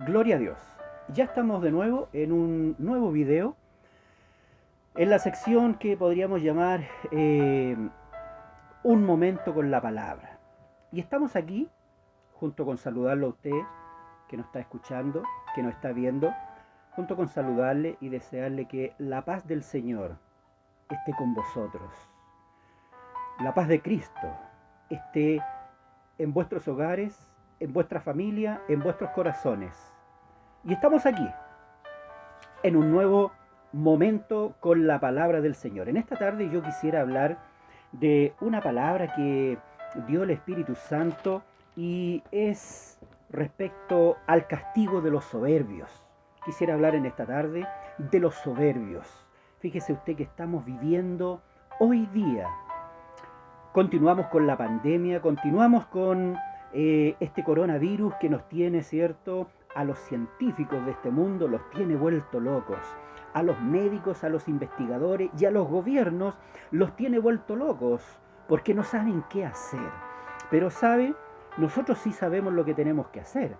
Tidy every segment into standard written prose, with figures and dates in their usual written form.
Gloria a Dios. Ya estamos de nuevo en un nuevo video, en la sección que podríamos llamar Un momento con la palabra. Y estamos aquí, junto con saludarlo a usted, que nos está escuchando, que nos está viendo, junto con saludarle y desearle que la paz del Señor esté con vosotros. La paz de Cristo esté en vuestros hogares, en vuestra familia, en vuestros corazones. Y estamos aquí, en un nuevo momento con la palabra del Señor. En esta tarde yo quisiera hablar de una palabra que dio el Espíritu Santo y es respecto al castigo de los soberbios. Quisiera hablar en esta tarde de los soberbios. Fíjese usted que estamos viviendo hoy día. Continuamos con la pandemia, continuamos con este coronavirus que nos tiene, ¿cierto?, a los científicos de este mundo los tiene vuelto locos, a los médicos, a los investigadores y a los gobiernos los tiene vuelto locos, porque no saben qué hacer. Pero ¿sabe? Nosotros sí sabemos lo que tenemos que hacer.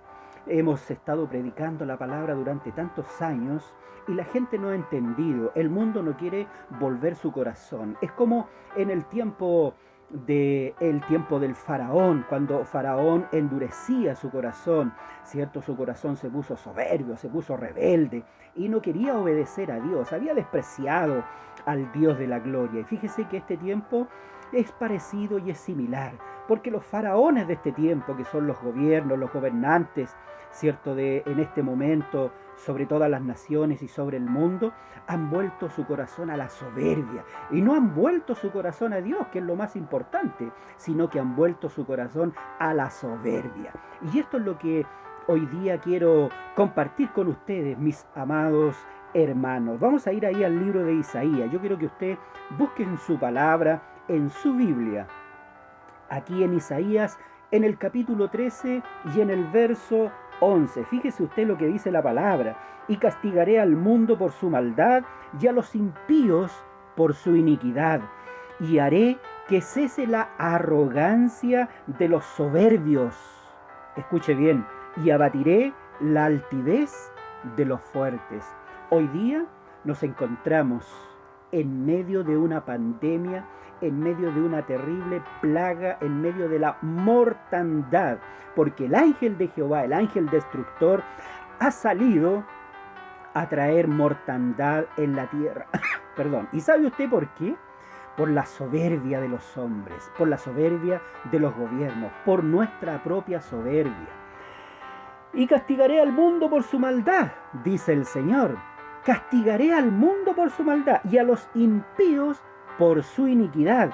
Hemos estado predicando la palabra durante tantos años y la gente no ha entendido. El mundo no quiere volver su corazón. Es como en el tiempo del faraón, cuando faraón endurecía su corazón, ¿cierto? Su corazón se puso soberbio, se puso rebelde y no quería obedecer a Dios, había despreciado al Dios de la gloria. Y fíjese que este tiempo es parecido y es similar, porque los faraones de este tiempo, que son los gobiernos, los gobernantes, ¿cierto?, en este momento, sobre todas las naciones y sobre el mundo, han vuelto su corazón a la soberbia. Y no han vuelto su corazón a Dios, que es lo más importante, sino que han vuelto su corazón a la soberbia. Y esto es lo que hoy día quiero compartir con ustedes, mis amados hermanos. Vamos a ir ahí al libro de Isaías. Yo quiero que usted busque en su palabra, en su Biblia, aquí en Isaías, en el capítulo 13 y en el verso 11. Fíjese usted lo que dice la palabra. Y castigaré al mundo por su maldad y a los impíos por su iniquidad. Y haré que cese la arrogancia de los soberbios. Escuche bien. Y abatiré la altivez de los fuertes. Hoy día nos encontramos en medio de una pandemia, en medio de una terrible plaga, en medio de la mortandad, porque el ángel de Jehová, el ángel destructor, ha salido a traer mortandad en la tierra. Perdón. ¿Y sabe usted por qué? Por la soberbia de los hombres, por la soberbia de los gobiernos, por nuestra propia soberbia. Y castigaré al mundo por su maldad, dice el Señor. Castigaré al mundo por su maldad y a los impíos por su iniquidad.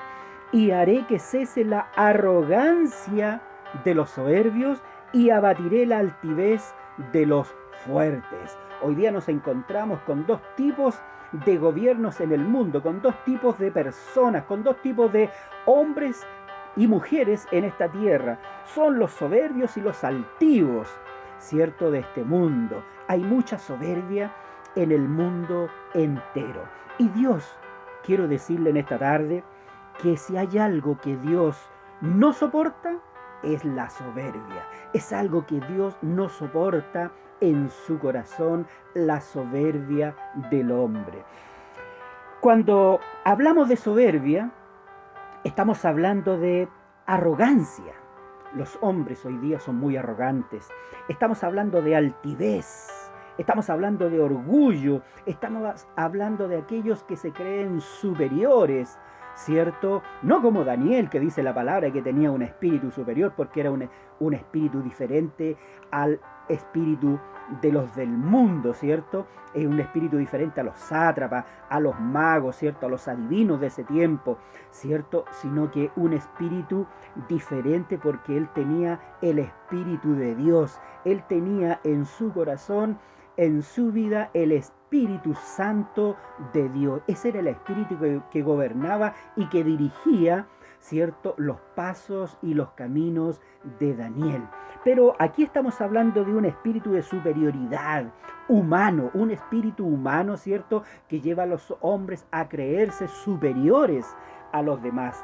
Y haré que cese la arrogancia de los soberbios y abatiré la altivez de los fuertes. Hoy día nos encontramos con dos tipos de gobiernos en el mundo, con dos tipos de personas, con dos tipos de hombres y mujeres en esta tierra. Son los soberbios y los altivos, ¿cierto?, de este mundo. Hay mucha soberbia en el mundo entero. Y Dios, quiero decirle en esta tarde, que si hay algo que Dios no soporta, es la soberbia. Es algo que Dios no soporta en su corazón, la soberbia del hombre. Cuando hablamos de soberbia, estamos hablando de arrogancia. Los hombres hoy día son muy arrogantes. Estamos hablando de altivez. Estamos hablando de orgullo, estamos hablando de aquellos que se creen superiores, ¿cierto? No como Daniel, que dice la palabra que tenía un espíritu superior, porque era un espíritu diferente al espíritu de los del mundo, ¿cierto? Es un espíritu diferente a los sátrapas, a los magos, ¿cierto? A los adivinos de ese tiempo, ¿cierto? Sino que un espíritu diferente porque él tenía el espíritu de Dios. Él tenía en su corazón, en su vida, el Espíritu Santo de Dios. Ese era el Espíritu que gobernaba y que dirigía, ¿cierto?, los pasos y los caminos de Daniel. Pero aquí estamos hablando de un espíritu de superioridad humano, un espíritu humano, ¿cierto?, que lleva a los hombres a creerse superiores a los demás.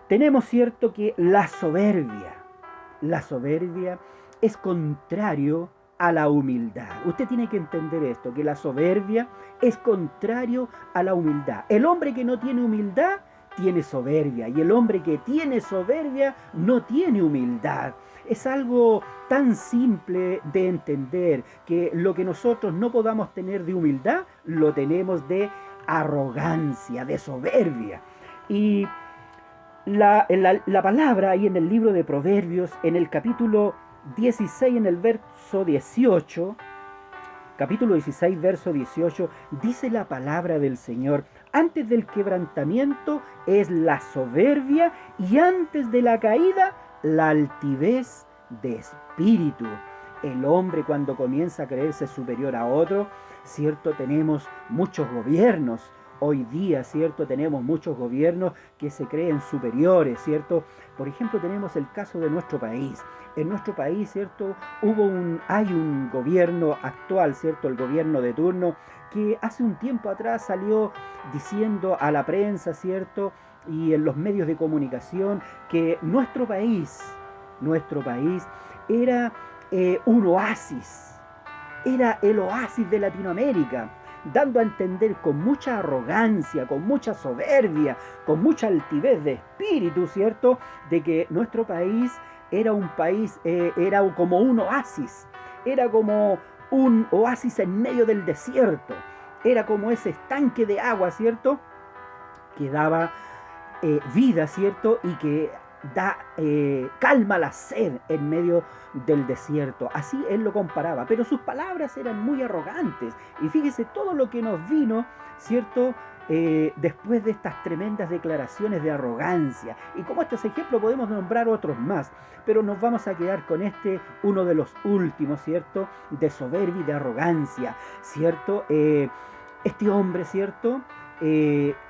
Tenemos, ¿cierto?, que la soberbia es contrario a la humildad. Usted tiene que entender esto, que la soberbia es contrario a la humildad. El hombre que no tiene humildad tiene soberbia, y el hombre que tiene soberbia no tiene humildad. Es algo tan simple de entender, que lo que nosotros no podamos tener de humildad, lo tenemos de arrogancia, de soberbia. Y la palabra ahí en el libro de Proverbios, en el capítulo 16, en el verso 18, capítulo 16, verso 18, dice la palabra del Señor: antes del quebrantamiento es la soberbia, y antes de la caída la altivez de espíritu. El hombre, cuando comienza a creerse superior a otro, ¿cierto? Tenemos muchos gobiernos. Hoy día, ¿cierto? Tenemos muchos gobiernos que se creen superiores, ¿cierto? Por ejemplo, tenemos el caso de nuestro país. En nuestro país, ¿cierto? Hay un gobierno actual, ¿cierto? El gobierno de turno, que hace un tiempo atrás salió diciendo a la prensa, ¿cierto? Y en los medios de comunicación, que nuestro país era un oasis, era el oasis de Latinoamérica, dando a entender con mucha arrogancia, con mucha soberbia, con mucha altivez de espíritu, ¿cierto?, de que nuestro país era un país, era como un oasis, era como un oasis en medio del desierto, era como ese estanque de agua, ¿cierto?, que daba vida, ¿cierto?, y que calma la sed en medio del desierto. Así él lo comparaba, pero sus palabras eran muy arrogantes. Y fíjese todo lo que nos vino, ¿cierto?, después de estas tremendas declaraciones de arrogancia. Y como estos ejemplos podemos nombrar otros más, pero nos vamos a quedar con uno de los últimos, ¿cierto?, de soberbia y de arrogancia, ¿cierto? Este hombre, ¿cierto?,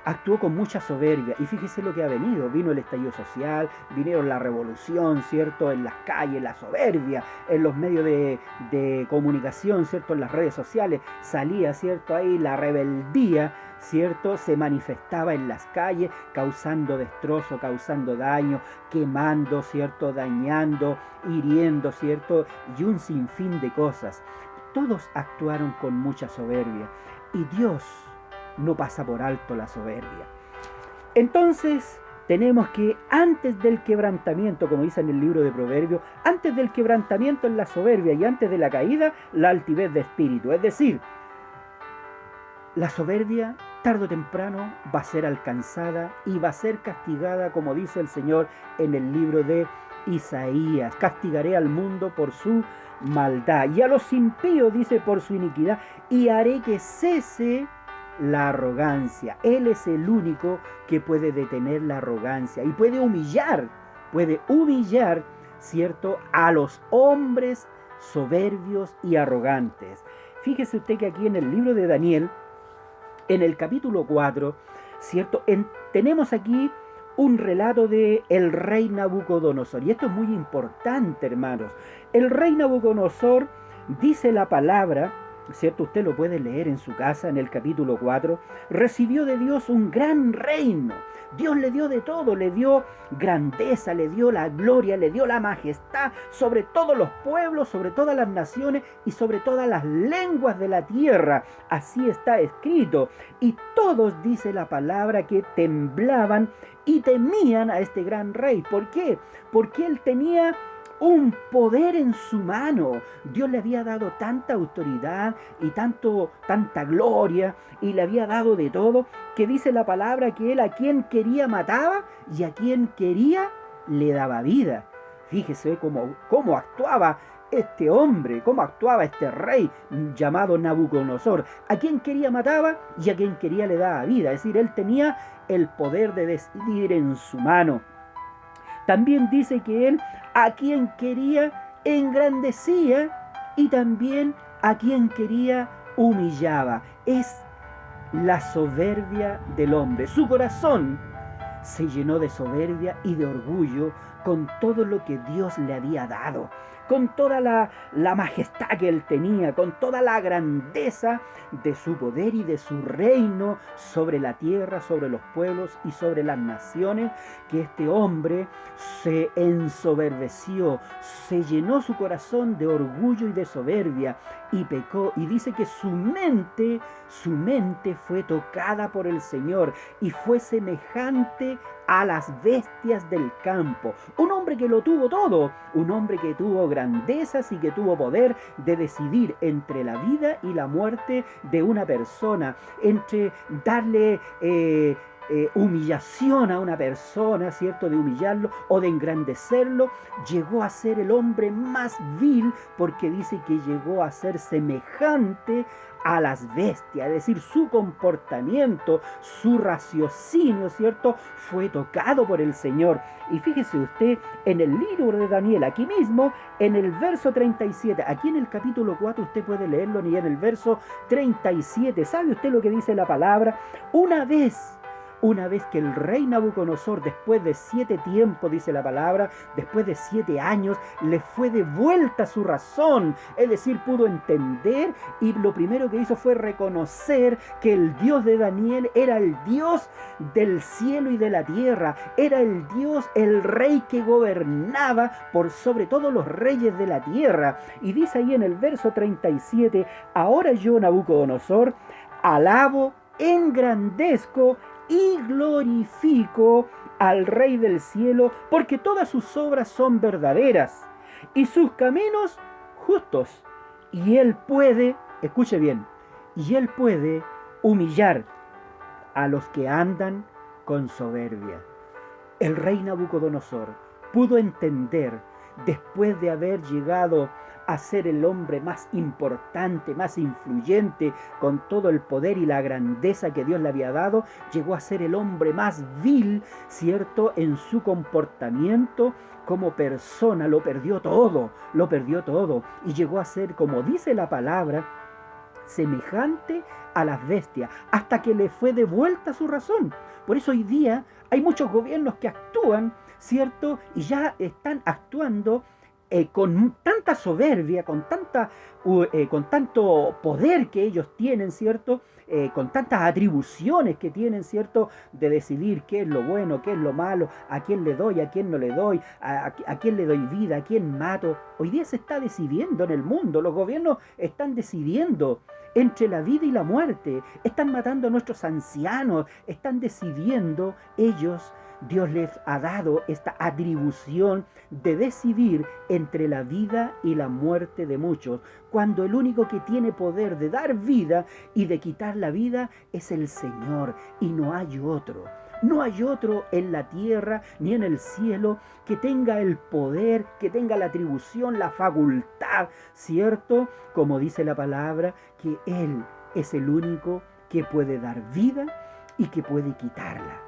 actuó con mucha soberbia, y fíjese lo que ha venido. Vino el estallido social, vinieron la revolución, ¿cierto?, en las calles, la soberbia, en los medios de comunicación, ¿cierto?, en las redes sociales, salía, ¿cierto?, ahí la rebeldía, ¿cierto?, se manifestaba en las calles, causando destrozo, causando daño, quemando, ¿cierto?, dañando, hiriendo, ¿cierto?, y un sinfín de cosas. Todos actuaron con mucha soberbia, y Dios no pasa por alto la soberbia. Entonces tenemos que antes del quebrantamiento, como dice en el libro de Proverbios, antes del quebrantamiento es la soberbia, y antes de la caída la altivez de espíritu. Es decir, la soberbia tarde o temprano va a ser alcanzada y va a ser castigada, como dice el Señor en el libro de Isaías: castigaré al mundo por su maldad, y a los impíos, dice, por su iniquidad, y haré que cese la arrogancia. Él es el único que puede detener la arrogancia y puede humillar, ¿cierto?, a los hombres soberbios y arrogantes. Fíjese usted que aquí en el libro de Daniel, en el capítulo 4, ¿cierto?, tenemos aquí un relato de el rey Nabucodonosor. Y esto es muy importante, hermanos. El rey Nabucodonosor, dice la palabra, ¿cierto?, usted lo puede leer en su casa, en el capítulo 4, recibió de Dios un gran reino. Dios le dio de todo, le dio grandeza, le dio la gloria, le dio la majestad sobre todos los pueblos, sobre todas las naciones y sobre todas las lenguas de la tierra. Así está escrito. Y todos, dice la palabra, que temblaban y temían a este gran rey. ¿Por qué? Porque él tenía un poder en su mano. Dios le había dado tanta autoridad y tanta gloria, y le había dado de todo, que dice la palabra que él a quien quería mataba, y a quien quería le daba vida. Fíjese cómo actuaba este hombre, cómo actuaba este rey llamado Nabucodonosor. A quien quería mataba, y a quien quería le daba vida. Es decir, él tenía el poder de decidir en su mano. También dice que él a quien quería engrandecía, y también a quien quería humillaba. Es la soberbia del hombre. Su corazón se llenó de soberbia y de orgullo con todo lo que Dios le había dado. con toda la majestad que él tenía, con toda la grandeza de su poder y de su reino sobre la tierra, sobre los pueblos y sobre las naciones, que este hombre se ensoberbeció, se llenó su corazón de orgullo y de soberbia y pecó, y dice que su mente fue tocada por el Señor y fue semejante a las bestias del campo. Un hombre que lo tuvo todo, un hombre que tuvo grandezas y que tuvo poder de decidir entre la vida y la muerte de una persona, entre darle humillación a una persona, ¿cierto? De humillarlo o de engrandecerlo. Llegó a ser el hombre más vil, porque dice que llegó a ser semejante a las bestias, es decir, su comportamiento, su raciocinio, ¿cierto? Fue tocado por el Señor. Y fíjese usted, en el libro de Daniel, aquí mismo, en el verso 37, aquí en el capítulo 4, usted puede leerlo, y en el verso 37, ¿sabe usted lo que dice la palabra? Una vez que el rey Nabucodonosor, después de 7 tiempos, dice la palabra, después de 7 años, le fue devuelta su razón, es decir, pudo entender, y lo primero que hizo fue reconocer que el Dios de Daniel era el Dios del cielo y de la tierra, era el Dios, el rey que gobernaba por sobre todos los reyes de la tierra. Y dice ahí en el verso 37, ahora yo, Nabucodonosor, alabo, engrandezco y glorifico al Rey del cielo, porque todas sus obras son verdaderas y sus caminos justos. Y él puede, escuche bien, y él puede humillar a los que andan con soberbia. El rey Nabucodonosor pudo entender, después de haber llegado a ser el hombre más importante, más influyente, con todo el poder y la grandeza que Dios le había dado, llegó a ser el hombre más vil, ¿cierto?, en su comportamiento como persona. Lo perdió todo, y llegó a ser, como dice la palabra, semejante a las bestias, hasta que le fue devuelta su razón. Por eso hoy día hay muchos gobiernos que actúan, ¿cierto?, y ya están actuando con tanta soberbia, con tanto poder que ellos tienen, ¿cierto? Con tantas atribuciones que tienen, ¿cierto? De decidir qué es lo bueno, qué es lo malo, a quién le doy, a quién no le doy, a quién le doy vida, a quién mato. Hoy día se está decidiendo en el mundo, los gobiernos están decidiendo entre la vida y la muerte, están matando a nuestros ancianos, están decidiendo ellos. Dios les ha dado esta atribución de decidir entre la vida y la muerte de muchos, cuando el único que tiene poder de dar vida y de quitar la vida es el Señor, y no hay otro. No hay otro en la tierra ni en el cielo que tenga el poder, que tenga la atribución, la facultad, ¿cierto? Como dice la palabra, que Él es el único que puede dar vida y que puede quitarla.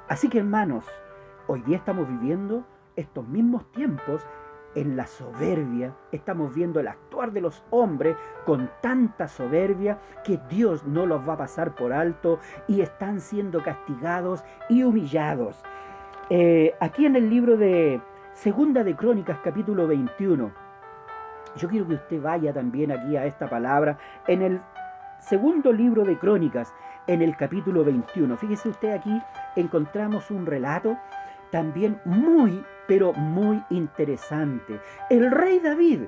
Así que, hermanos, hoy día estamos viviendo estos mismos tiempos en la soberbia. Estamos viendo el actuar de los hombres con tanta soberbia que Dios no los va a pasar por alto y están siendo castigados y humillados. Aquí en el libro de Segunda de Crónicas, capítulo 21, yo quiero que usted vaya también aquí a esta palabra, en el segundo libro de Crónicas, en el capítulo 21. Fíjese usted, aquí encontramos un relato también muy, pero muy interesante. El rey David,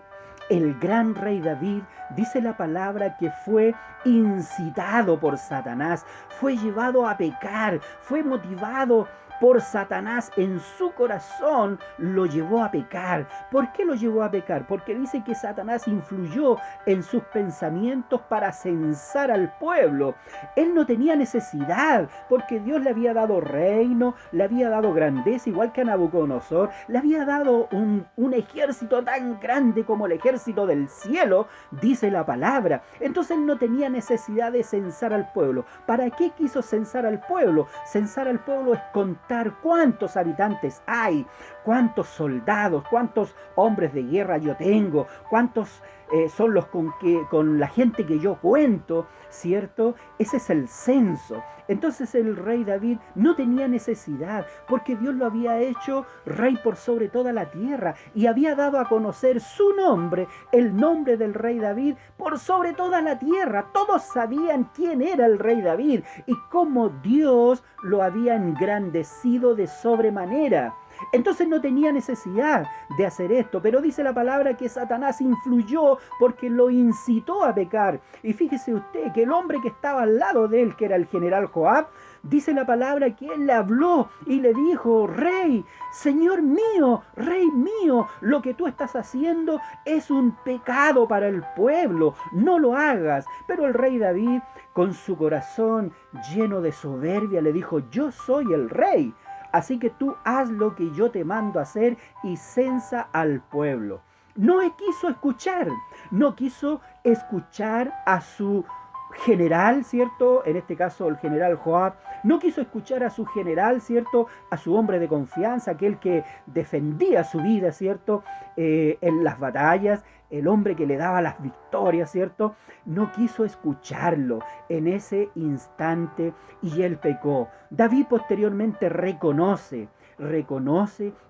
el gran rey David, dice la palabra que fue incitado por Satanás, fue llevado a pecar, fue motivado por Satanás en su corazón, lo llevó a pecar. ¿Por qué lo llevó a pecar? Porque dice que Satanás influyó en sus pensamientos para censar al pueblo. Él no tenía necesidad, porque Dios le había dado reino, le había dado grandeza, igual que a Nabucodonosor, le había dado un ejército tan grande como el ejército del cielo, dice la palabra. Entonces él no tenía necesidad de censar al pueblo. ¿Para qué quiso censar al pueblo? Censar al pueblo es contar cuántos habitantes hay, cuántos soldados, cuántos hombres de guerra yo tengo, cuántos son los con la gente que yo cuento, ¿cierto? Ese es el censo. Entonces el rey David no tenía necesidad, porque Dios lo había hecho rey por sobre toda la tierra y había dado a conocer su nombre, el nombre del rey David, por sobre toda la tierra. Todos sabían quién era el rey David y cómo Dios lo había engrandecido de sobremanera. Entonces no tenía necesidad de hacer esto, pero dice la palabra que Satanás influyó porque lo incitó a pecar. Y fíjese usted que el hombre que estaba al lado de él, que era el general Joab, dice la palabra que él le habló y le dijo: rey, señor mío, rey mío, lo que tú estás haciendo es un pecado para el pueblo, no lo hagas. Pero el rey David, con su corazón lleno de soberbia, le dijo: yo soy el rey. Así que tú haz lo que yo te mando hacer y censa al pueblo. No quiso escuchar, no quiso escuchar a su general, ¿cierto? En este caso el general Joab. No quiso escuchar a su general, ¿cierto? A su hombre de confianza, aquel que defendía su vida, ¿cierto? En las batallas, el hombre que le daba las victorias, ¿cierto? No quiso escucharlo en ese instante y él pecó. David posteriormente reconoce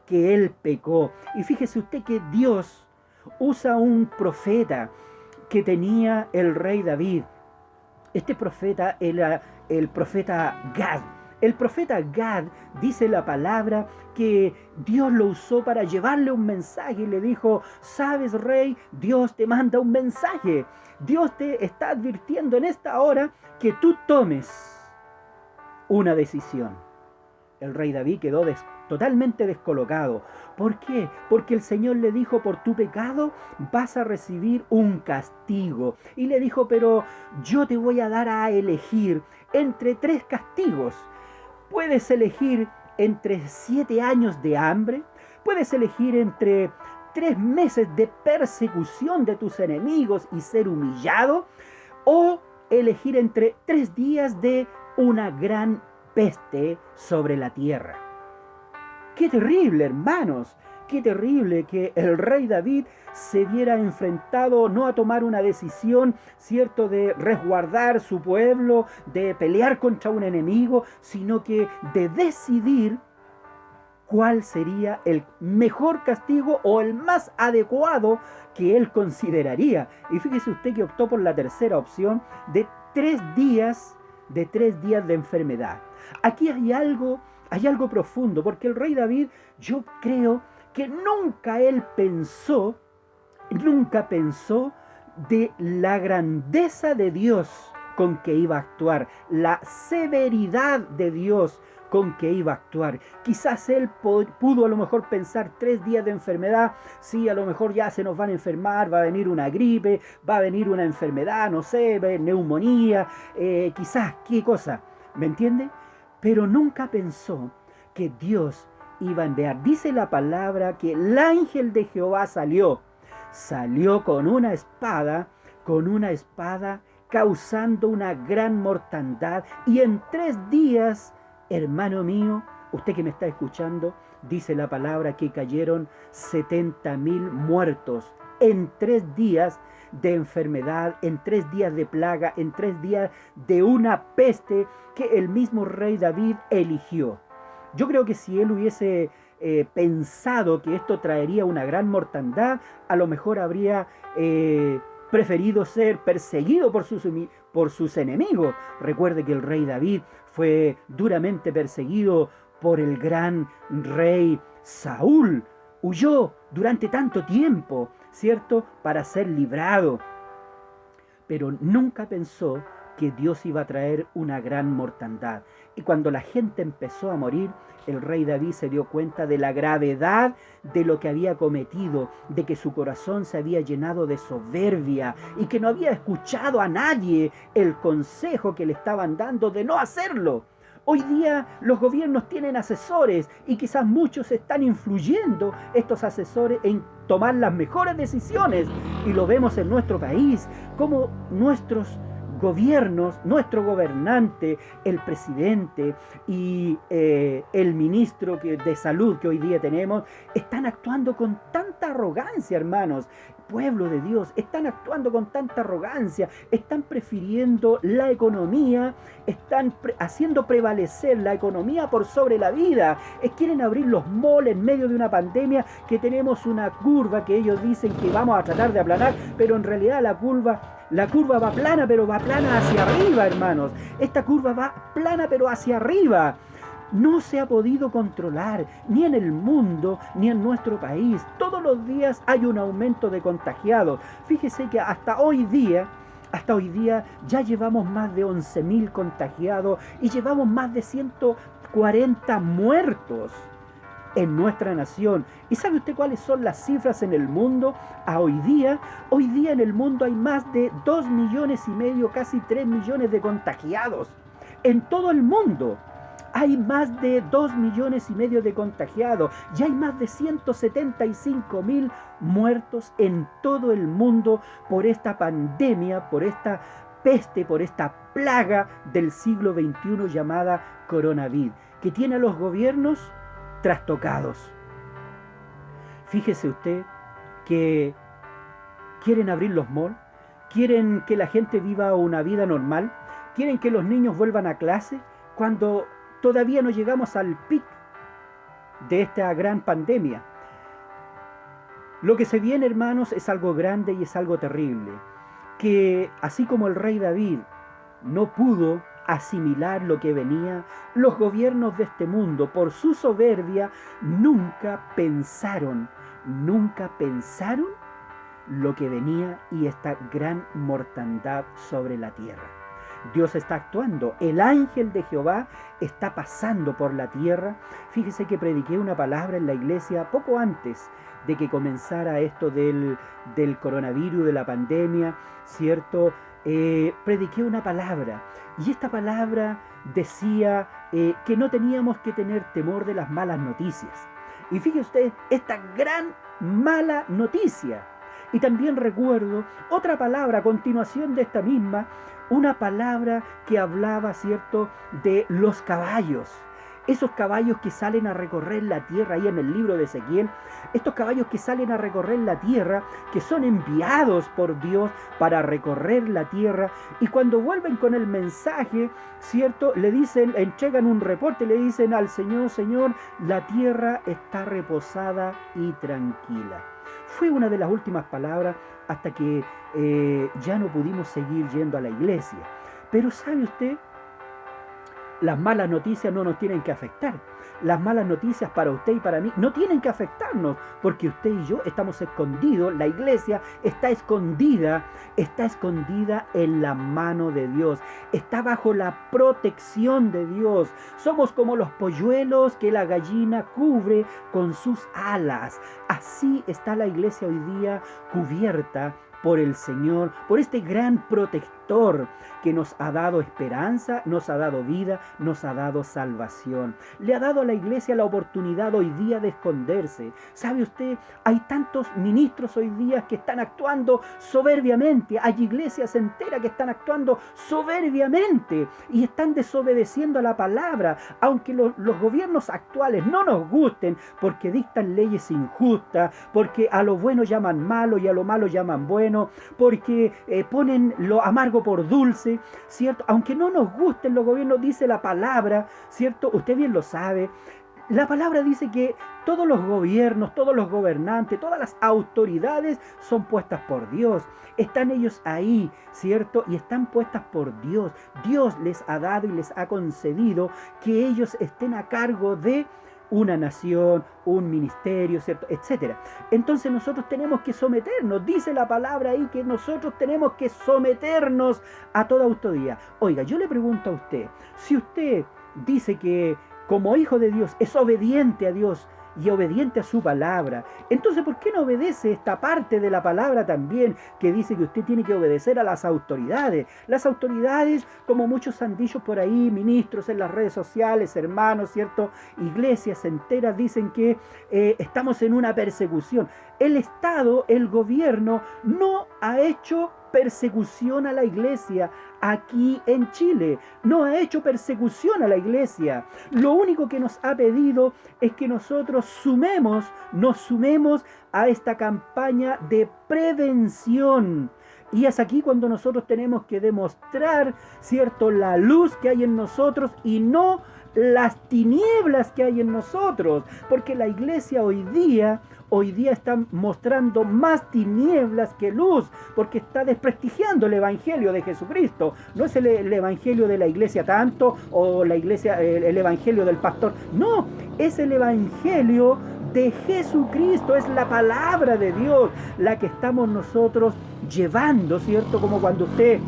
que él pecó. Y fíjese usted que Dios usa un profeta que tenía el rey David. Este profeta era el profeta Gad. El profeta Gad dice la palabra que Dios lo usó para llevarle un mensaje y le dijo: ¿sabes, rey? Dios te manda un mensaje. Dios te está advirtiendo en esta hora que tú tomes una decisión. El rey David quedó totalmente descolocado. ¿Por qué? Porque el Señor le dijo: por tu pecado vas a recibir un castigo. Y le dijo: pero yo te voy a dar a elegir entre 3 castigos. Puedes elegir entre 7 años de hambre, puedes elegir entre 3 meses de persecución de tus enemigos y ser humillado, o elegir entre 3 días de una gran peste sobre la tierra. ¡Qué terrible, hermanos! ¡Qué terrible que el rey David se viera enfrentado no a tomar una decisión, ¿cierto?, de resguardar su pueblo, de pelear contra un enemigo, sino que de decidir cuál sería el mejor castigo o el más adecuado que él consideraría. Y fíjese usted que optó por la tercera opción de 3 días de enfermedad. Aquí hay algo profundo, porque el rey David, yo creo que nunca pensó de la grandeza de Dios con que iba a actuar, la severidad de Dios con que iba a actuar. Quizás él pudo a lo mejor pensar 3 días de enfermedad, sí, a lo mejor ya se nos van a enfermar, va a venir una gripe, va a venir una enfermedad, no sé, neumonía, quizás, qué cosa, ¿me entiende? Pero nunca pensó que Dios iba a enviar. Dice la palabra que el ángel de Jehová salió con una espada, causando una gran mortandad, y en 3 días, hermano mío, usted que me está escuchando, dice la palabra que cayeron 70,000 muertos en 3 días de enfermedad, en 3 días de plaga, en 3 días de una peste que el mismo rey David eligió. Yo creo que si él hubiese pensado que esto traería una gran mortandad, a lo mejor habría preferido ser perseguido por sus enemigos. Recuerde que el rey David fue duramente perseguido por el gran rey Saúl. Huyó durante tanto tiempo, ¿cierto?, para ser librado. Pero nunca pensó que Dios iba a traer una gran mortandad. Y cuando la gente empezó a morir, el rey David se dio cuenta de la gravedad de lo que había cometido, de que su corazón se había llenado de soberbia y que no había escuchado a nadie el consejo que le estaban dando de no hacerlo. Hoy día los gobiernos tienen asesores y quizás muchos están influyendo estos asesores en tomar las mejores decisiones. Y lo vemos en nuestro país, como nuestros gobiernos, nuestro gobernante, el presidente y el ministro de salud que hoy día tenemos, están actuando con tanta arrogancia, hermanos. pueblo de Dios están actuando con tanta arrogancia, están prefiriendo la economía, están haciendo prevalecer la economía por sobre la vida. Quieren abrir los malls en medio de una pandemia, que tenemos una curva que ellos dicen que vamos a tratar de aplanar, pero en realidad la curva va plana, pero va plana hacia arriba, hermanos. Esta curva va plana, pero hacia arriba. No se ha podido controlar, ni en el mundo, ni en nuestro país. Todos los días hay un aumento de contagiados. Fíjese que hasta hoy día ya llevamos más de 11.000 contagiados y llevamos más de 140 muertos en nuestra nación. ¿Y sabe usted cuáles son las cifras en el mundo a hoy día? Hoy día en el mundo hay más de 2,5 millones, casi 3 millones de contagiados. En todo el mundo hay más de 2,5 millones de contagiados. Ya hay más de 175.000 muertos en todo el mundo por esta pandemia, por esta peste, por esta plaga del siglo XXI llamada coronavirus, que tiene a los gobiernos trastocados. Fíjese usted que quieren abrir los malls, quieren que la gente viva una vida normal, quieren que los niños vuelvan a clase, cuando todavía no llegamos al pic de esta gran pandemia. Lo que se viene, hermanos, es algo grande y es algo terrible, que así como el rey David no pudo asimilar lo que venía, los gobiernos de este mundo, por su soberbia, nunca pensaron lo que venía y esta gran mortandad sobre la tierra. Dios está actuando, el ángel de Jehová está pasando por la tierra. Fíjese que prediqué una palabra en la iglesia poco antes de que comenzara esto del coronavirus, de la pandemia, ¿cierto? Prediqué una palabra, y esta palabra decía que no teníamos que tener temor de las malas noticias. Y fíjese usted, esta gran mala noticia. Y también recuerdo otra palabra a continuación de esta misma, una palabra que hablaba, ¿cierto?, de los caballos. Esos caballos que salen a recorrer la tierra, ahí en el libro de Ezequiel, estos caballos que salen a recorrer la tierra, que son enviados por Dios para recorrer la tierra, y cuando vuelven con el mensaje, ¿cierto?, le dicen, entregan un reporte, le dicen al Señor: Señor, la tierra está reposada y tranquila. Fue una de las últimas palabras hasta que ya no pudimos seguir yendo a la iglesia. Pero ¿sabe usted? Las malas noticias no nos tienen que afectar. Las malas noticias para usted y para mí no tienen que afectarnos, porque usted y yo estamos escondidos, la iglesia está escondida en la mano de Dios, está bajo la protección de Dios. Somos como los polluelos que la gallina cubre con sus alas. Así está la iglesia hoy día, cubierta por el Señor, por este gran protector que nos ha dado esperanza, nos ha dado vida, nos ha dado salvación. Le ha dado a la iglesia la oportunidad hoy día de esconderse. ¿Sabe usted? Hay tantos ministros hoy día que están actuando soberbiamente. Hay iglesias enteras que están actuando soberbiamente y están desobedeciendo a la palabra, aunque los gobiernos actuales no nos gusten, porque dictan leyes injustas, porque a lo bueno llaman malo y a lo malo llaman bueno, porque ponen lo amargo por dulce, ¿cierto? Aunque no nos gusten los gobiernos, dice la palabra, ¿cierto? Usted bien lo sabe. La palabra dice que todos los gobiernos, todos los gobernantes, todas las autoridades son puestas por Dios. Están ellos ahí, ¿cierto? Y están puestas por Dios. Dios les ha dado y les ha concedido que ellos estén a cargo de una nación, un ministerio, ¿cierto?, etcétera. Entonces nosotros tenemos que someternos. Dice la palabra ahí que nosotros tenemos que someternos a toda autoridad. Oiga, yo le pregunto a usted, si usted dice que como hijo de Dios es obediente a Dios y obediente a su palabra, entonces ¿por qué no obedece esta parte de la palabra también que dice que usted tiene que obedecer a las autoridades? Las autoridades, como muchos han dicho por ahí, ministros en las redes sociales, hermanos, ¿cierto?, iglesias enteras dicen que estamos en una persecución. El Estado, el gobierno, no ha hecho persecución a la iglesia aquí en Chile. No ha hecho persecución a la iglesia. Lo único que nos ha pedido es que nosotros nos sumemos a esta campaña de prevención. Y es aquí cuando nosotros tenemos que demostrar, ¿cierto?, la luz que hay en nosotros y no las tinieblas que hay en nosotros. Porque la iglesia hoy día está mostrando más tinieblas que luz, porque está desprestigiando el evangelio de Jesucristo. No es el evangelio de la iglesia tanto, o la iglesia, el evangelio del pastor. No, es el evangelio de Jesucristo, es la palabra de Dios la que estamos nosotros llevando, ¿cierto? Como cuando usted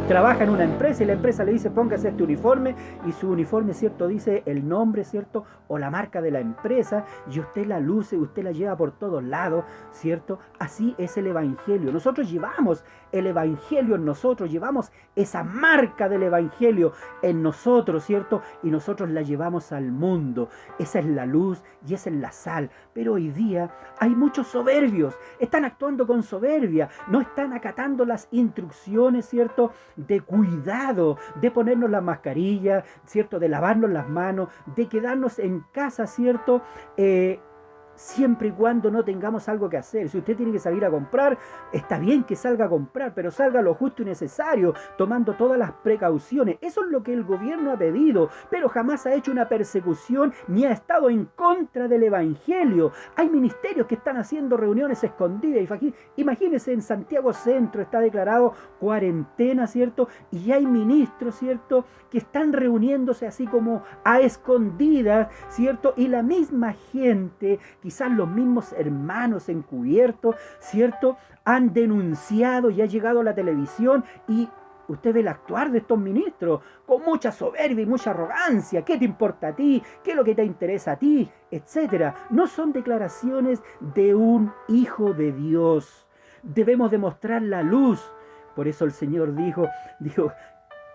trabaja en una empresa y la empresa le dice póngase este uniforme, y su uniforme, ¿cierto?, dice el nombre, ¿cierto?, o la marca de la empresa, y usted la luce, usted la lleva por todos lados, ¿cierto? Así es el evangelio. Nosotros llevamos el evangelio en nosotros, llevamos esa marca del evangelio en nosotros, ¿cierto? Y nosotros la llevamos al mundo. Esa es la luz y esa es la sal. Pero hoy día hay muchos soberbios, están actuando con soberbia, no están acatando las instrucciones, ¿cierto?, de cuidado, de ponernos la mascarilla, ¿cierto?, de lavarnos las manos, de quedarnos en casa, ¿cierto?, siempre y cuando no tengamos algo que hacer. Si usted tiene que salir a comprar, está bien que salga a comprar, pero salga lo justo y necesario, tomando todas las precauciones. Eso es lo que el gobierno ha pedido, pero jamás ha hecho una persecución ni ha estado en contra del evangelio. Hay ministerios que están haciendo reuniones escondidas. Imagínense, en Santiago Centro está declarado cuarentena, ¿cierto? Y hay ministros, ¿cierto?, que están reuniéndose así como a escondidas, ¿cierto? Y la misma gente, quizás los mismos hermanos encubiertos, ¿cierto?, han denunciado y ha llegado a la televisión, y usted ve el actuar de estos ministros con mucha soberbia y mucha arrogancia. ¿Qué te importa a ti? ¿Qué es lo que te interesa a ti? Etcétera. No son declaraciones de un hijo de Dios. Debemos demostrar la luz. Por eso el Señor dijo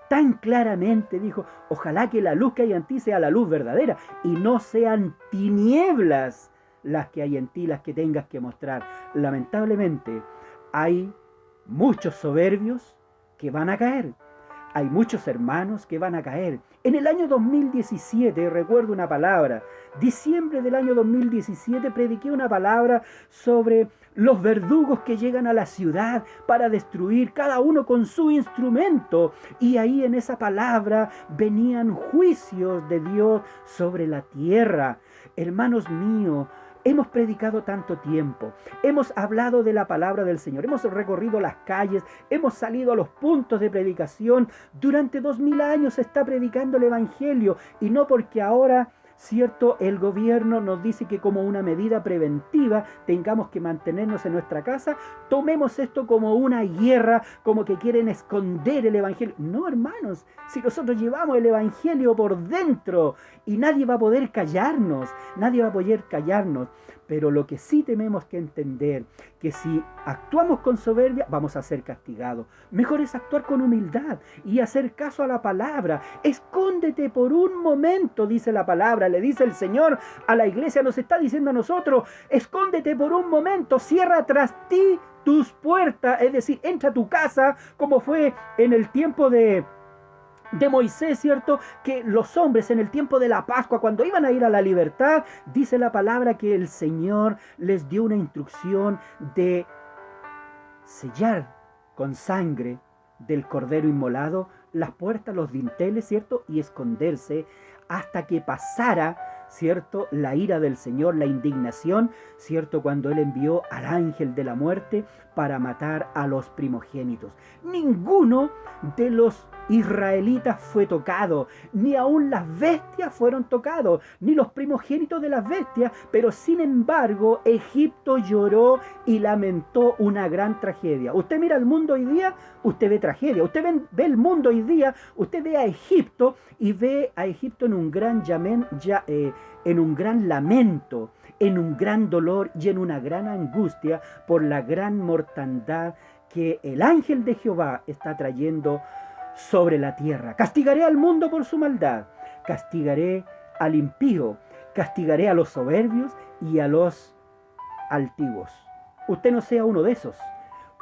tan claramente, dijo, ojalá que la luz que hay en ti sea la luz verdadera y no sean tinieblas las que hay en ti, las que tengas que mostrar. Lamentablemente, hay muchos soberbios que van a caer. Hay muchos hermanos que van a caer. En el año 2017, recuerdo una palabra, diciembre del año 2017, prediqué una palabra sobre los verdugos que llegan a la ciudad para destruir, cada uno con su instrumento. Y ahí en esa palabra venían juicios de Dios sobre la tierra. Hermanos míos, hemos predicado tanto tiempo, hemos hablado de la palabra del Señor, hemos recorrido las calles, hemos salido a los puntos de predicación. Durante 2000 años se está predicando el evangelio, y no porque ahora, ¿cierto?, el gobierno nos dice que como una medida preventiva tengamos que mantenernos en nuestra casa, tomemos esto como una guerra, como que quieren esconder el evangelio. No, hermanos, si nosotros llevamos el evangelio por dentro, y nadie va a poder callarnos, Pero lo que sí tenemos que entender, que si actuamos con soberbia, vamos a ser castigados. Mejor es actuar con humildad y hacer caso a la palabra. Escóndete por un momento, dice la palabra, le dice el Señor a la iglesia, nos está diciendo a nosotros, escóndete por un momento, cierra tras ti tus puertas, es decir, entra a tu casa, como fue en el tiempo de Moisés, ¿cierto? Que los hombres en el tiempo de la Pascua, cuando iban a ir a la libertad, dice la palabra que el Señor les dio una instrucción de sellar con sangre del cordero inmolado las puertas, los dinteles, ¿cierto? Y esconderse hasta que pasara, ¿cierto?, la ira del Señor, la indignación, ¿cierto?, cuando Él envió al ángel de la muerte para matar a los primogénitos. Ninguno de los israelitas fue tocado, ni aun las bestias fueron tocados, ni los primogénitos de las bestias, pero sin embargo Egipto lloró y lamentó una gran tragedia. Usted mira el mundo hoy día, usted ve tragedia. Usted ve el mundo hoy día, usted ve a Egipto y ve a Egipto en un gran lamento, en un gran dolor y en una gran angustia por la gran mortandad que el ángel de Jehová está trayendo sobre la tierra. Castigaré al mundo por su maldad, castigaré al impío, castigaré a los soberbios y a los altivos. Usted no sea uno de esos.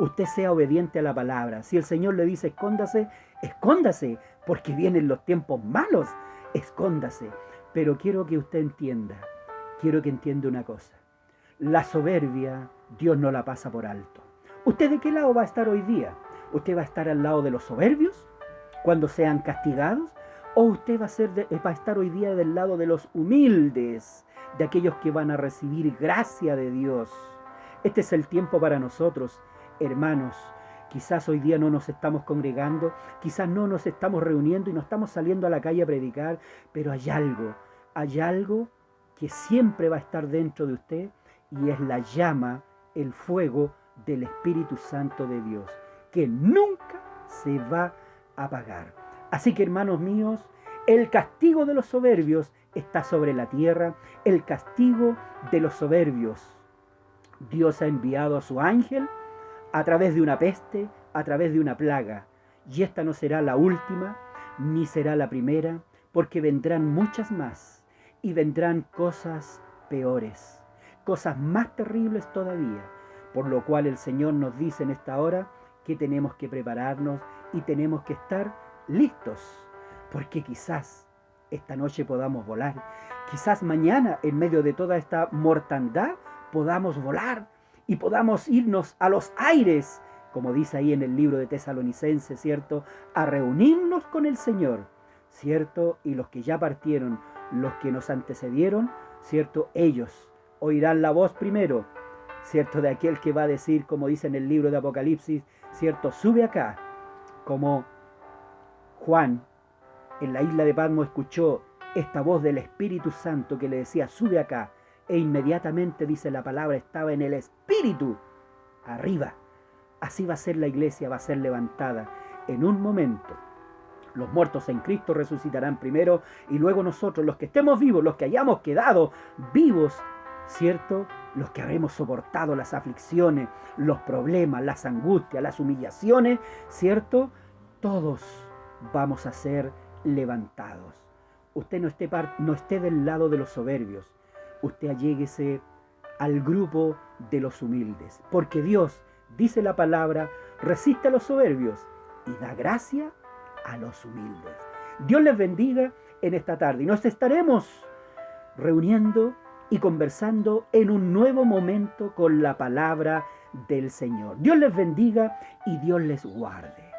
Usted sea obediente a la palabra. Si el Señor le dice escóndase, escóndase, porque vienen los tiempos malos. Escóndase. Pero quiero que usted entienda, quiero que entienda una cosa. La soberbia, Dios no la pasa por alto. ¿Usted de qué lado va a estar hoy día? ¿Usted va a estar al lado de los soberbios cuando sean castigados? ¿O usted va a estar hoy día del lado de los humildes, de aquellos que van a recibir gracia de Dios? Este es el tiempo para nosotros, hermanos. Quizás hoy día no nos estamos congregando, quizás no nos estamos reuniendo y no estamos saliendo a la calle a predicar, pero hay algo que siempre va a estar dentro de usted y es la llama, el fuego del Espíritu Santo de Dios, que nunca se va a apagar. Así que, hermanos míos, el castigo de los soberbios está sobre la tierra, el castigo de los soberbios. Dios ha enviado a su ángel a través de una peste, a través de una plaga. Y esta no será la última, ni será la primera, porque vendrán muchas más y vendrán cosas peores, cosas más terribles todavía. Por lo cual el Señor nos dice en esta hora que tenemos que prepararnos y tenemos que estar listos, porque quizás esta noche podamos volar, quizás mañana en medio de toda esta mortandad podamos volar y podamos irnos a los aires, como dice ahí en el libro de Tesalonicenses, ¿cierto? A reunirnos con el Señor, ¿cierto? Y los que ya partieron, los que nos antecedieron, ¿cierto? Ellos oirán la voz primero, ¿cierto? De aquel que va a decir, como dice en el libro de Apocalipsis, ¿cierto? Sube acá, como Juan en la isla de Patmos escuchó esta voz del Espíritu Santo que le decía, sube acá. E inmediatamente, dice la palabra, estaba en el Espíritu arriba. Así va a ser la iglesia, va a ser levantada en un momento. Los muertos en Cristo resucitarán primero y luego nosotros, los que estemos vivos, los que hayamos quedado vivos, ¿cierto? Los que habremos soportado las aflicciones, los problemas, las angustias, las humillaciones, ¿cierto? Todos vamos a ser levantados. Usted no esté del lado de los soberbios. Usted alléguese al grupo de los humildes. Porque Dios, dice la palabra, resiste a los soberbios y da gracia a los humildes. Dios les bendiga en esta tarde. Y nos estaremos reuniendo y conversando en un nuevo momento con la palabra del Señor. Dios les bendiga y Dios les guarde.